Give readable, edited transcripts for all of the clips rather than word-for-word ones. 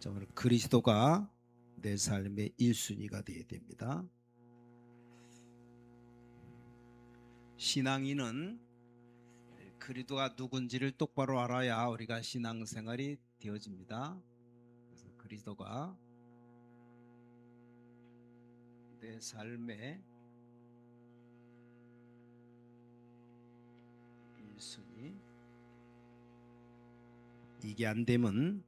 자, 오늘 그리스도가 내 삶의 1순위가 되어야 됩니다. 신앙인은 그리스도가 누군지를 똑바로 알아야 우리가 신앙생활이 되어집니다. 그래서 그리스도가 내 삶의 1순위, 이게 안 되면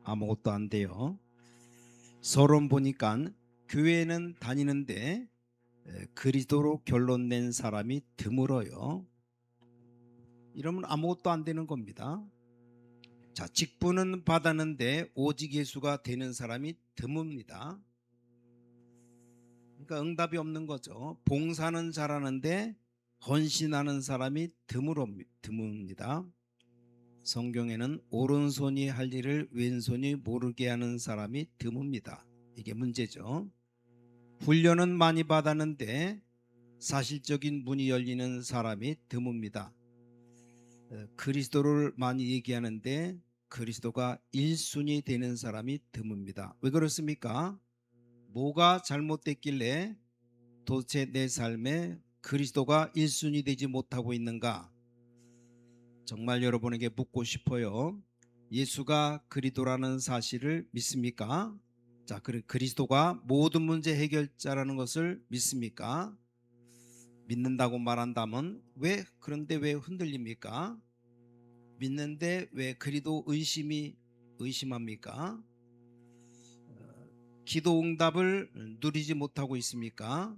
아무것도 안 돼요. 서론 보니까 교회는 다니는데 그리스도로 결론 낸 사람이 드물어요. 이러면 아무것도 안 되는 겁니다. 자, 직분은 받았는데 오직 예수가 되는 사람이 드뭅니다. 그러니까 응답이 없는 거죠. 봉사는 잘하는데 헌신하는 사람이 드뭅니다. 성경에는 오른손이 할 일을 왼손이 모르게 하는 사람이 드뭅니다. 이게 문제죠. 훈련은 많이 받았는데 사실적인 문이 열리는 사람이 드뭅니다. 그리스도를 많이 얘기하는데 그리스도가 1순위 되는 사람이 드뭅니다. 왜 그렇습니까? 뭐가 잘못됐길래 도대체 내 삶에 그리스도가 1순위 되지 못하고 있는가? 정말 여러분에게 묻고 싶어요. 예수가 그리스도라는 사실을 믿습니까? 자, 그리스도가 모든 문제 해결자라는 것을 믿습니까? 믿는다고 말한다면 그런데 왜 흔들립니까? 믿는데 왜 그리도 의심합니까? 기도 응답을 누리지 못하고 있습니까?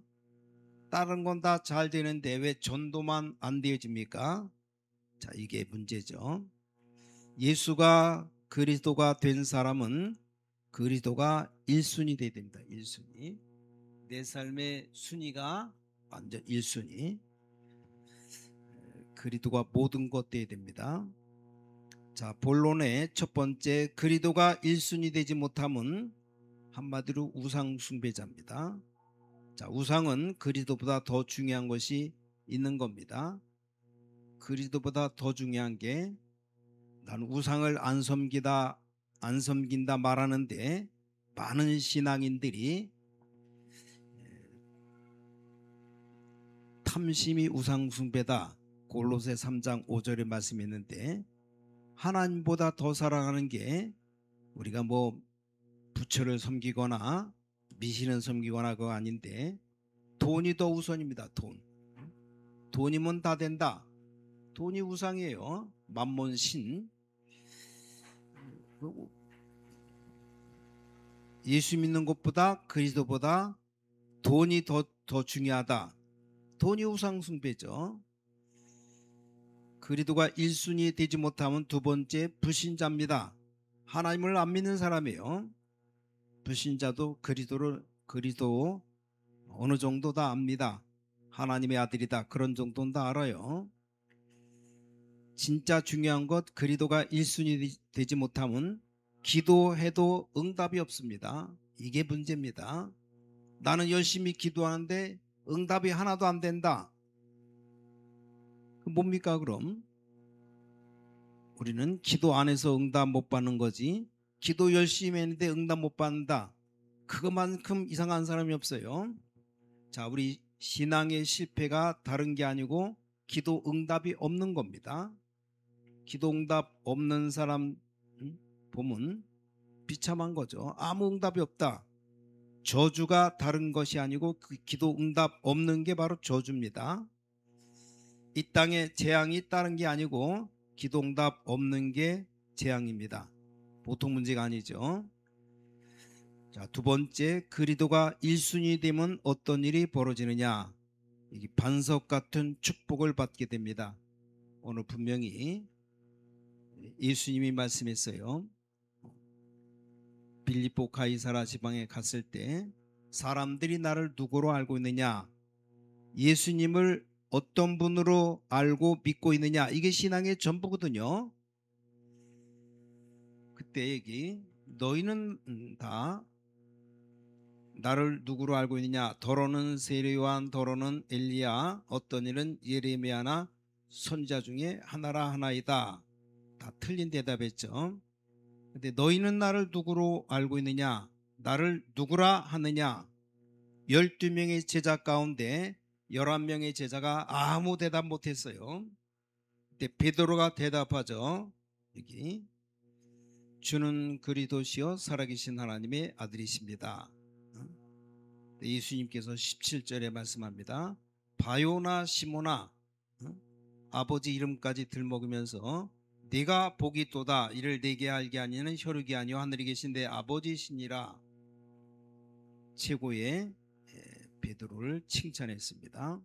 다른 건 다 잘 되는데 왜 전도만 안 되어집니까? 자, 이게 문제죠. 예수가 그리스도가 된 사람은 그리스도가 1순위 돼야 됩니다. 1순위. 내 삶의 순위가 완전 1순위. 그리스도가 모든 것 돼야 됩니다. 자, 본론의 첫 번째, 그리스도가 1순위 되지 못함은 한마디로 우상 숭배자입니다. 자, 우상은 그리스도보다 더 중요한 것이 있는 겁니다. 그리스도보다 더 중요한 게 나는 우상을 안 섬긴다 말하는데 많은 신앙인들이 탐심이 우상 숭배다. 골로새 3장 5절에 말씀했는데 하나님보다 더 사랑하는 게 우리가 뭐 부처를 섬기거나 미신을 섬기거나 그거 아닌데 돈이 더 우선입니다. 돈이면 다 된다. 돈이 우상이에요. 만몬 신. 예수 믿는 것보다 그리스도보다 돈이 더 중요하다. 돈이 우상 숭배죠. 그리스도가 1순위 되지 못하면 두 번째 불신자입니다. 하나님을 안 믿는 사람이에요. 불신자도 그리스도 어느 정도 다 압니다. 하나님의 아들이다. 그런 정도는 다 알아요. 진짜 중요한 것 그리스도가 1순위 되지 못하면 기도해도 응답이 없습니다. 이게 문제입니다. 나는 열심히 기도하는데 응답이 하나도 안 된다. 뭡니까 그럼? 우리는 기도 안 해서 응답 못 받는 거지 기도 열심히 했는데 응답 못 받는다. 그것만큼 이상한 사람이 없어요. 자, 우리 신앙의 실패가 다른 게 아니고 기도 응답이 없는 겁니다. 기도 응답 없는 사람 보면 비참한 거죠. 아무 응답이 없다. 저주가 다른 것이 아니고 그 기도 응답 없는 게 바로 저주입니다. 이 땅에 재앙이 다른 게 아니고 기도 응답 없는 게 재앙입니다. 보통 문제가 아니죠. 자, 두 번째, 그리스도가 1순위 되면 어떤 일이 벌어지느냐? 이게 반석 같은 축복을 받게 됩니다. 오늘 분명히 예수님이 말씀했어요. 빌립보 가이사라 지방에 갔을 때 사람들이 나를 누구로 알고 있느냐? 예수님을 어떤 분으로 알고 믿고 있느냐? 이게 신앙의 전부거든요. 그때 얘기, 너희는 다 나를 누구로 알고 있느냐? 더러는 세례요한, 더러는 엘리야, 어떤 이는 예레미야나 선지자 중에 하나라 하나이다. 다 틀린 대답했죠. 근데 너희는 나를 누구로 알고 있느냐? 나를 누구라 하느냐? 12명의 제자 가운데 11명의 제자가 아무 대답 못했어요. 그때 베드로가 대답하죠. 여기 주는 그리스도시요 살아계신 하나님의 아들이십니다. 예수님께서 17절에 말씀합니다. 바요나 시모나 아버지 이름까지 들먹으면서 네가 복이 또다 이를 내게 알게 하니는 혈육이 아니요 하늘에 계신 내 아버지시니라. 최고의 베드로를 칭찬했습니다.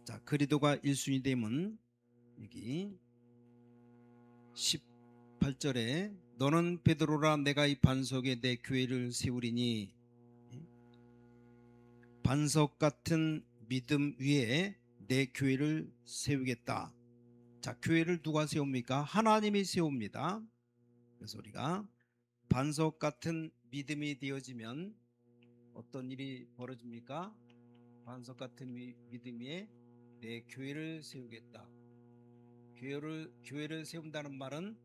자, 그리스도가 1순위 되면 여기 18절에 너는 베드로라 내가 이 반석에 내 교회를 세우리니 반석 같은 믿음 위에 내 교회를 세우겠다. 자, 교회를 누가 세웁니까? 하나님이 세웁니다. 그래서 우리가 반석 같은 믿음이 되어지면 어떤 일이 벌어집니까? 반석 같은 믿음 위에 내 교회를 세우겠다. 교회를 세운다는 말은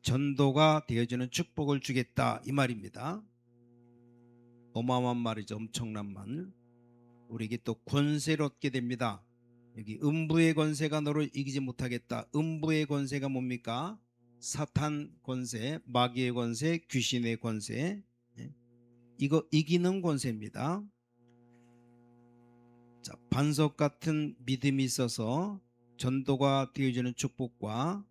전도가 되어지는 축복을 주겠다 이 말입니다. 어마어마한 말이죠. 엄청난 말. 우리에게 또 권세를 얻게 됩니다. 여기 음부의 권세가 너를 이기지 못하겠다. 음부의 권세가 뭡니까? 사탄 권세, 마귀의 권세, 귀신의 권세. 이거 이기는 권세입니다. 자, 반석 같은 믿음이 있어서 전도가 되어지는 축복과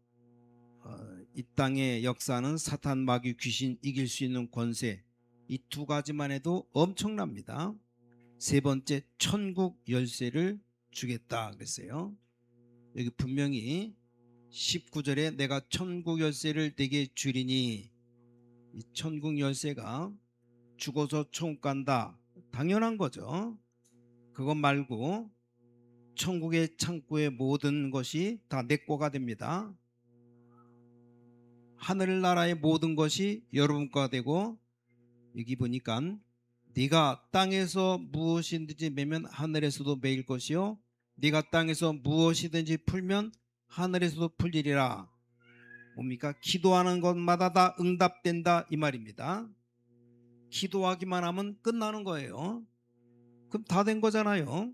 이 땅의 역사는 사탄, 마귀, 귀신 이길 수 있는 권세, 이 두 가지만 해도 엄청납니다. 세 번째, 천국 열쇠를 주겠다 그랬어요. 여기 분명히 19절에 내가 천국 열쇠를 내게 주리니, 이 천국 열쇠가 죽어서 천국 간다 당연한 거죠. 그것 말고 천국의 창고의 모든 것이 다 내 거가 됩니다. 하늘나라의 모든 것이 여러분 거가 되고, 여기 보니까 네가 땅에서 무엇이든지 매면 하늘에서도 매일 것이요 네가 땅에서 무엇이든지 풀면 하늘에서도 풀리리라. 뭡니까? 기도하는 것마다 다 응답된다 이 말입니다. 기도하기만 하면 끝나는 거예요. 그럼 다 된 거잖아요.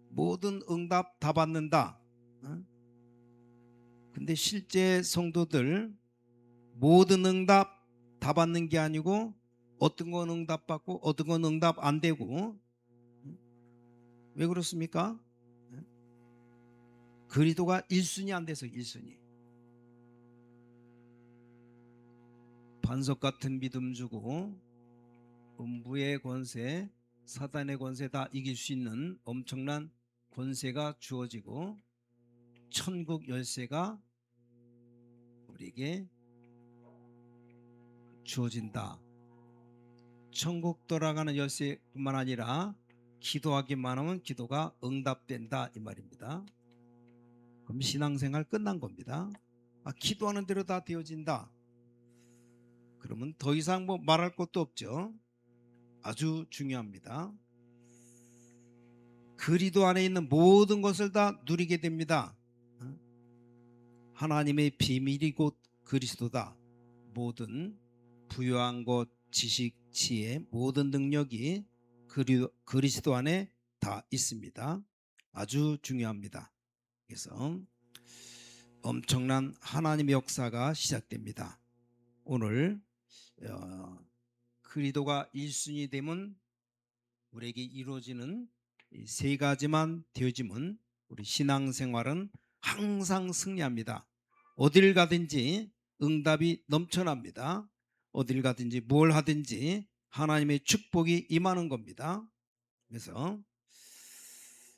모든 응답 다 받는다. 근데 실제 성도들 모든 응답 다 받는 게 아니고 어떤 건 응답 받고 어떤 건 응답 안 되고. 왜 그렇습니까? 그리스도가 1순위 안 돼서 1순위. 반석 같은 믿음 주고 음부의 권세, 사단의 권세 다 이길 수 있는 엄청난 권세가 주어지고 천국 열쇠가 우리에게 주어진다. 천국 돌아가는 열쇠뿐만 아니라 기도하기만 하면 기도가 응답된다 이 말입니다. 그럼 신앙생활 끝난 겁니다. 기도하는 대로 다 되어진다. 그러면 더 이상 뭐 말할 것도 없죠. 아주 중요합니다. 그리스도 안에 있는 모든 것을 다 누리게 됩니다. 하나님의 비밀이 곧 그리스도다. 모든 부유한 것, 지식, 지혜, 모든 능력이 그리스도 안에 다 있습니다. 아주 중요합니다. 그래서 엄청난 하나님의 역사가 시작됩니다. 오늘 그리스도가 1순위 되면 우리에게 이루어지는 이 세 가지만 되어지면 우리 신앙생활은 항상 승리합니다. 어딜 가든지 응답이 넘쳐납니다. 어딜 가든지 뭘 하든지 하나님의 축복이 임하는 겁니다. 그래서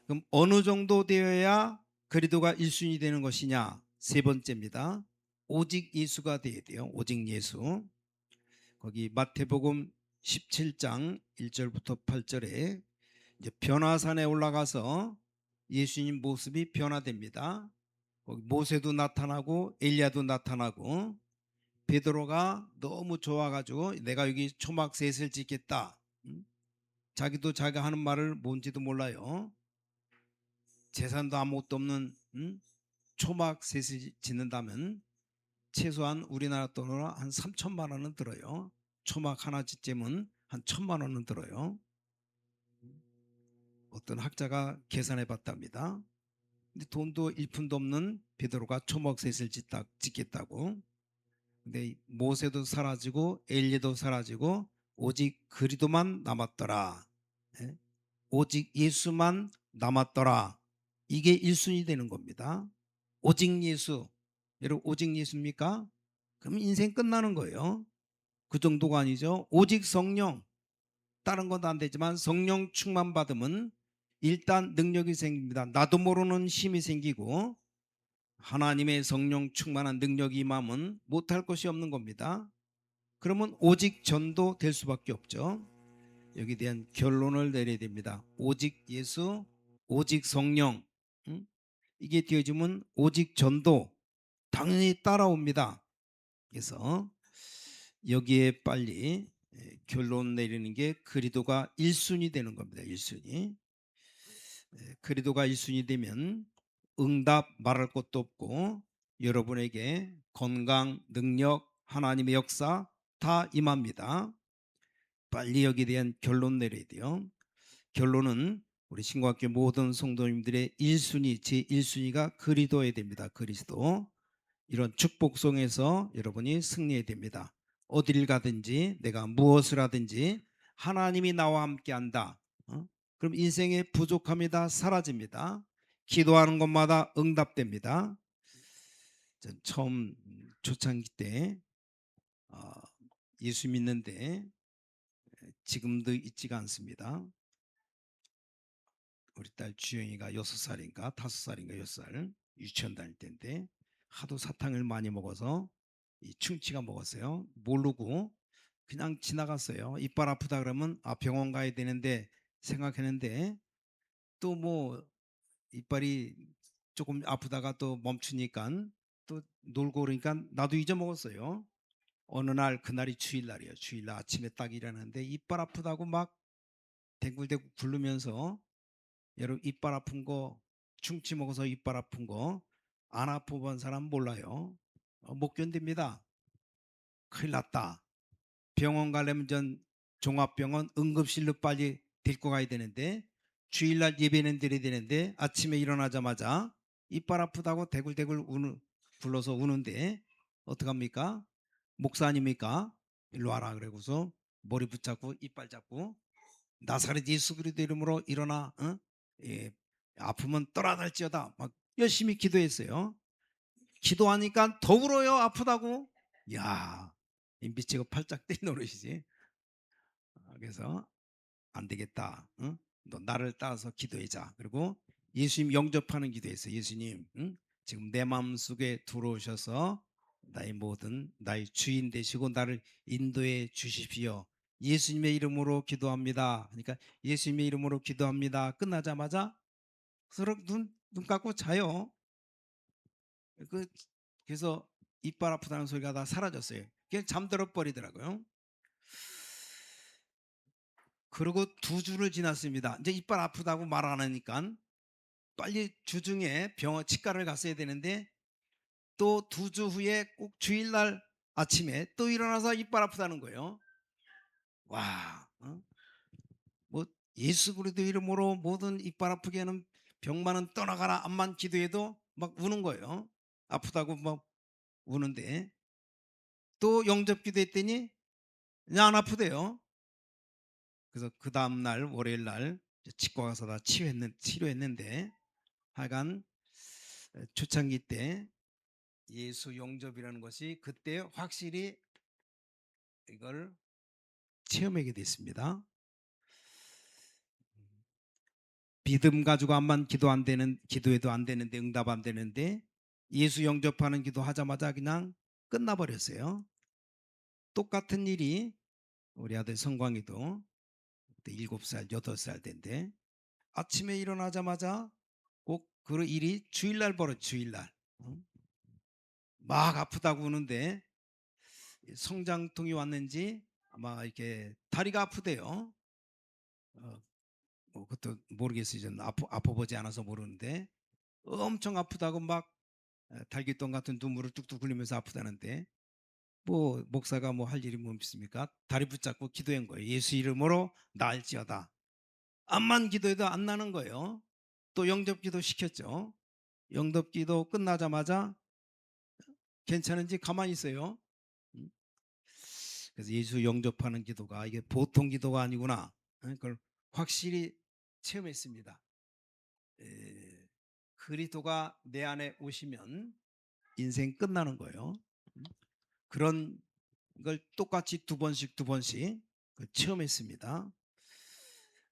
그럼 어느 정도 되어야 그리스도가 1순위 되는 것이냐? 세 번째입니다. 오직 예수가 되어야 돼요. 오직 예수. 거기 마태복음 17장 1절부터 8절에 이제 변화산에 올라가서 예수님 모습이 변화됩니다. 거기 모세도 나타나고 엘리야도 나타나고 베드로가 너무 좋아가지고 내가 여기 초막셋을 짓겠다. 자기도 자기가 하는 말을 뭔지도 몰라요. 재산도 아무것도 없는 초막셋을 짓는다면 최소한 우리나라 돈으로 한 3천만 원은 들어요. 초막 하나쯤은 한 1,000만 원은 들어요. 어떤 학자가 계산해 봤답니다. 근데 돈도 일푼도 없는 베드로가 초막셋을 짓겠다고. 근데 모세도 사라지고 엘리도 사라지고 오직 그리도만 남았더라. 예? 오직 예수만 남았더라. 이게 1순위 되는 겁니다. 오직 예수. 여러분 오직 예수입니까? 그럼 인생 끝나는 거예요. 그 정도가 아니죠. 오직 성령. 다른 건 안 되지만 성령 충만 받으면 일단 능력이 생깁니다. 나도 모르는 힘이 생기고 하나님의 성령 충만한 능력이 임하면 못할 것이 없는 겁니다. 그러면 오직 전도 될 수밖에 없죠. 여기에 대한 결론을 내려야 됩니다. 오직 예수, 오직 성령. 이게 되어지면 오직 전도 당연히 따라옵니다. 그래서 여기에 빨리 결론 내리는 게 그리도가 1순위 되는 겁니다. 1순위. 그리도가 1순위 되면 응답 말할 것도 없고 여러분에게 건강, 능력, 하나님의 역사 다 임합니다. 빨리 여기에 대한 결론 내려야 돼요. 결론은 우리 신과학교 모든 성도님들의 1순위, 제1순위가 그리도해야 됩니다. 그리스도. 이런 축복송에서 여러분이 승리해야 됩니다. 어디를 가든지 내가 무엇을 하든지 하나님이 나와 함께 한다. 그럼 인생의 부족함이 다 사라집니다. 기도하는 것마다 응답됩니다. 전 처음 초창기 때 예수 믿는데 지금도 잊지가 않습니다. 우리 딸 주영이가 6살인가 5살인가 6살 유치원 다닐 때인데 하도 사탕을 많이 먹어서 이 충치가 먹었어요. 모르고 그냥 지나갔어요. 이빨 아프다 그러면 병원 가야 되는데 생각했는데 또 뭐 이빨이 조금 아프다가 또 멈추니까 또 놀고 그러니까 나도 잊어먹었어요. 어느 날 그날이 주일날이에요. 주일날 아침에 딱 일어났는데 이빨 아프다고 막 댕굴대굴 굴르면서 여러분 이빨 아픈 거 충치 먹어서 이빨 아픈 거 안 아파본 사람 몰라요. 못 견딥니다. 큰일 났다. 병원 가려면 전 종합병원 응급실로 빨리 데리고 가야 되는데 주일날 예배는 드려야 되는데 아침에 일어나자마자 이빨 아프다고 대굴대굴 불러서 우는데 어떡합니까? 목사 아닙니까? 일로 와라 그러고서 머리 붙잡고 이빨 잡고 나사렛 예수 그리스도 이름으로 일어나. 예, 아프면 떠나갈지어다 막 열심히 기도했어요. 기도하니까 더 울어요. 아프다고. 야, 미치고 팔짝 뛴 노릇이지. 그래서 안 되겠다. 너 나를 따라서 기도하자. 그리고 예수님 영접하는 기도했어요. 예수님, 지금 내 마음속에 들어오셔서 나의 모든 나의 주인 되시고 나를 인도해 주십시오. 예수님의 이름으로 기도합니다. 그러니까 예수님의 이름으로 기도합니다. 끝나자마자 서로 눈 감고 자요. 그, 그래서 이빨 아프다는 소리가 다 사라졌어요. 그냥 잠들어 버리더라고요. 그리고 2주를 지났습니다. 이제 이빨 아프다고 말 안 하니까 빨리 주중에 병원 치과를 갔어야 되는데 또 2주 후에 꼭 주일날 아침에 또 일어나서 이빨 아프다는 거예요. 와, 뭐 예수 그리스도 이름으로 모든 이빨 아프게 하는 병만은 떠나가라 암만 기도해도 막 우는 거예요. 아프다고 막 우는데 또 영접 기도했더니 그냥 안 아프대요. 그래서 그 다음날 월요일 날 치과 가서 다 치료했는데 하여간 초창기 때 예수 영접이라는 것이 그때 확실히 이걸 체험하게 됐습니다. 믿음 가지고 암만 기도해도 안 되는데 응답 안 되는데 예수 영접하는 기도 하자마자 그냥 끝나버렸어요. 똑같은 일이 우리 아들 성광이도 그때 7살 8살 때인데 아침에 일어나자마자 꼭 그 일이 주일날 벌어 주일날 막 아프다고 우는데 성장통이 왔는지 아마 이렇게 다리가 아프대요. 그것도 모르겠어요. 저는 아파보지 않아서 모르는데 엄청 아프다고 막 달걀똥 같은 눈물을 뚝뚝 흘리면서 아프다는데 뭐 목사가 뭐 할 일이 뭐 있습니까? 다리 붙잡고 기도한 거예요. 예수 이름으로 나을지어다. 암만 기도해도 안 나는 거예요. 또 영접기도 시켰죠. 영접기도 끝나자마자 괜찮은지 가만히 있어요. 음. 그래서 예수 영접하는 기도가 이게 보통 기도가 아니구나. 그걸 확실히 체험했습니다. 그리스도가 내 안에 오시면 인생 끝나는 거예요. 그런 걸 똑같이 두 번씩 체험했습니다.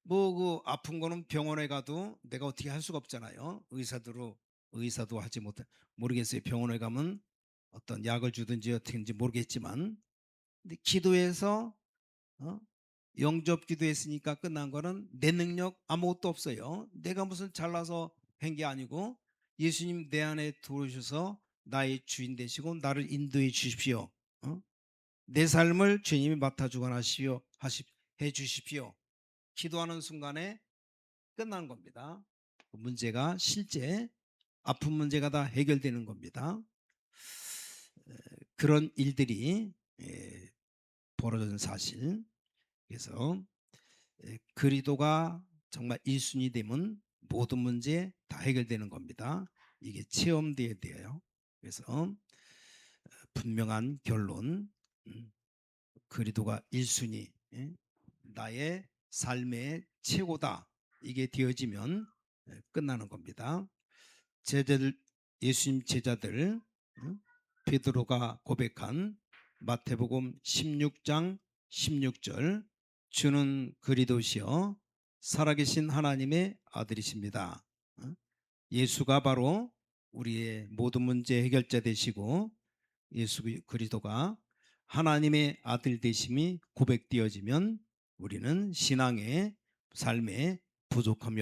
뭐 그 아픈 거는 병원에 가도 내가 어떻게 할 수가 없잖아요. 의사도 하지 못해 모르겠어요. 병원에 가면 어떤 약을 주든지 어떻게인지 모르겠지만, 근데 기도해서 어? 영접 기도했으니까 끝난 거는 내 능력 아무것도 없어요. 내가 무슨 잘나서 한 게 아니고 예수님 내 안에 들어오셔서 나의 주인 되시고 나를 인도해 주십시오. 어? 내 삶을 주님이 맡아주거나 해 주십시오. 기도하는 순간에 끝나는 겁니다. 문제가 실제 아픈 문제가 다 해결되는 겁니다. 그런 일들이 벌어진 사실. 그래서 그리스도가 정말 1순위 되면 모든 문제 다 해결되는 겁니다. 이게 체험돼야 돼요. 그래서 분명한 결론, 그리스도가 1순위, 나의 삶의 최고다. 이게 되어지면 끝나는 겁니다. 제자들, 예수님 제자들, 베드로가 고백한 마태복음 16장 16절, 주는 그리스도시요 살아계신 하나님의 아들이십니다. 예수가 바로 우리의 모든 문제 해결자 되시고 예수 그리스도가 하나님의 아들 되심이 고백되어지면 우리는 신앙의 삶에 부족함이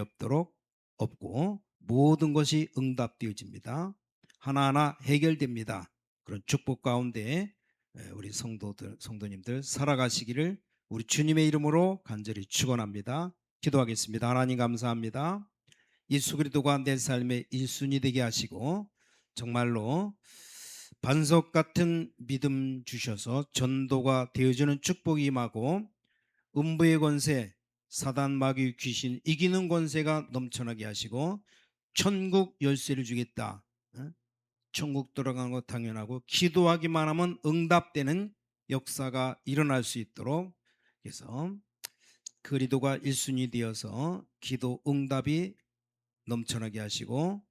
없고 모든 것이 응답되어집니다. 하나하나 해결됩니다. 그런 축복 가운데 우리 성도님들 살아가시기를 우리 주님의 이름으로 간절히 축원합니다. 기도하겠습니다. 하나님 감사합니다. 예수 그리스도가 내 삶의 1순위 되게 하시고 정말로 반석 같은 믿음 주셔서 전도가 되어주는 축복이 임하고 음부의 권세, 사단 마귀 귀신 이기는 권세가 넘쳐나게 하시고 천국 열쇠를 주겠다. 천국 들어가는 거 당연하고 기도하기만 하면 응답되는 역사가 일어날 수 있도록, 그래서 그리스도가 1순위 되어서 기도 응답이 넘쳐나게 하시고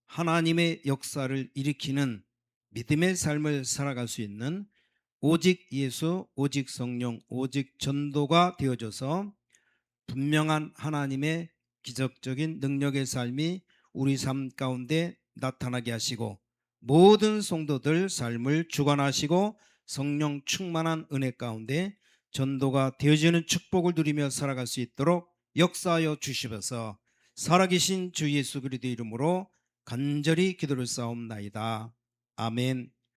하나님의 역사를 일으키는 믿음의 삶을 살아갈 수 있는 오직 예수, 오직 성령, 오직 전도가 되어져서 분명한 하나님의 기적적인 능력의 삶이 우리 삶 가운데 나타나게 하시고 모든 성도들 삶을 주관하시고 성령 충만한 은혜 가운데 전도가 되어지는 축복을 누리며 살아갈 수 있도록 역사하여 주시면서 살아계신 주 예수 그리스도 이름으로 간절히 기도를 쌓옵나이다. 아멘.